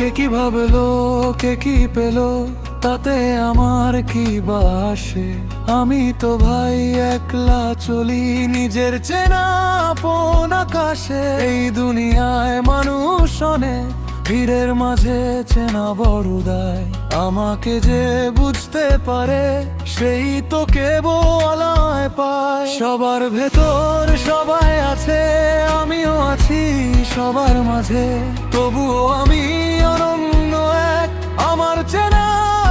কে কি ভাবলো, কে কি পেলো, তাতে আমার কি বাসে। আমি তো ভাই একলা চলি নিজের চেনা আপন আকাশে। এই দুনিয়ায় মানুষ অনেক, ভিড়ের মাঝে চেনা বড় দায়। আমাকে যে বুঝতে পারে সেই তো কেবলায় পায়। সবার ভেতর সবাই আছে, আমিও আছি সবার মাঝে। তবুও আমি অনন্য এক, আমার চেনা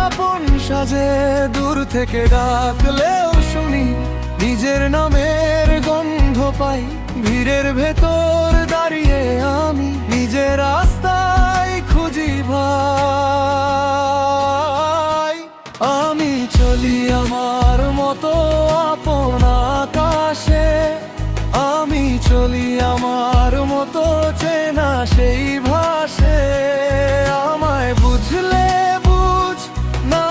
আপন সাজে। দূর থেকে ডাকলেও শুনি, নিজের নামের গন্ধ পাই। ভিড়ের ভেতর দাঁড়িয়ে আমি নিজের রাস্তায় খুঁজি ভাই। আমি চলি আমার মতো আপন আকাশে, আমি চলি আমার মতো চেনা সেই ভাষে। আমায় বুঝলে বুঝ, না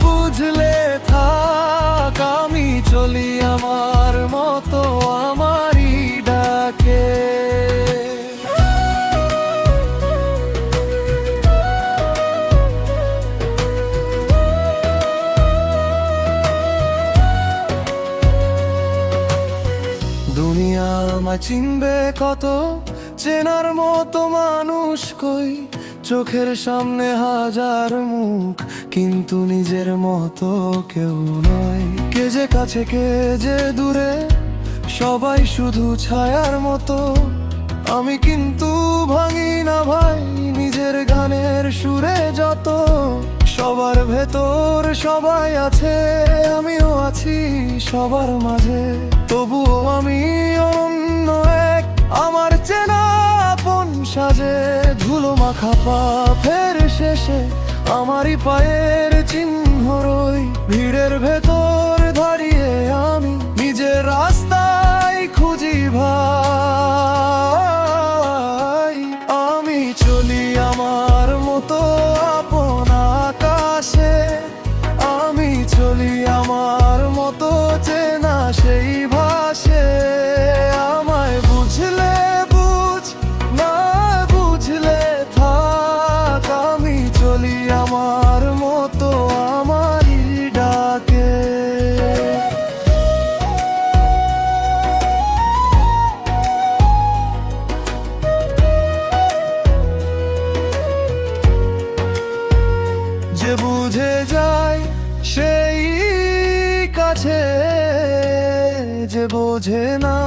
বুঝলে থাক। আমি চলি আমার মতো আমারই ডাকে। দুনিয়া আমায় চিনবে কত, চেনার মতো মানুষ কই। চোখের সামনে হাজার মুখ, কিন্তু নিজের মতো কেউ নয়। কে যে কাছে কে যে দূরে, সবাই শুধু ছায়ার মতো। আমি কিন্তু ভাঙি না ভাই নিজের গানের সুরে যত। সবার ভেতর সবাই আছে, আমিও আছি সবার মাঝে। তবুও আমি অন্য এক, আমার চেনা আপন সাজে। ধুলো মাখা পা ফের শেষে আমারই পায়ের চিহ্ন রই। ভিড়ের ভেতর দাঁড়িয়ে আমি নিজের রাস্তায় খুঁজি ভাই। আমি চলি আমার মতো আপন আকাশে, আমি চলি আমার মতো চেনা সেই ভাষে। আমায় বুঝলে বুঝ, না বুঝলে থাক। আমি চলি আমার মতো আমারই ডাকে। যে বুঝে যায় সেই কাছে, যে বোঝে না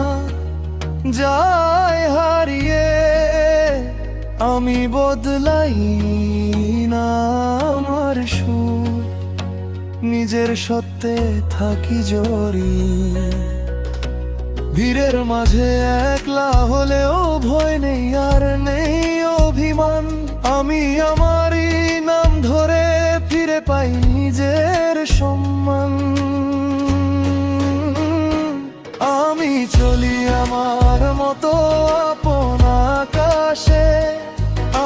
যায় হারিয়ে। আমি বদলাই না আমার সুর, নিজের সত্যে থাকি জড়িয়ে। ভিড়ের মাঝে একলা হলেও ভয় নেই আর নেই অভিমান। আমি আমারই নাম ধরে ফিরে পাই নিজের সম্মান। আমি চলি আমার মতো আপন আকাশে,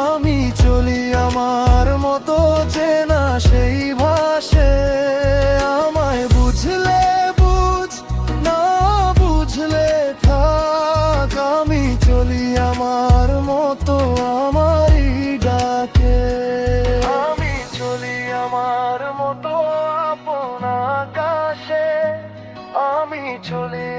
আমি চলি আমার মতো চেনা সেই ভাষে। আমায় বুঝলে বুঝ, না বুঝলে থাক। আমি চলি আমার মতো আমারই ডাকে। আমি চলি আমার মতো আপন আকাশে, আমি চলি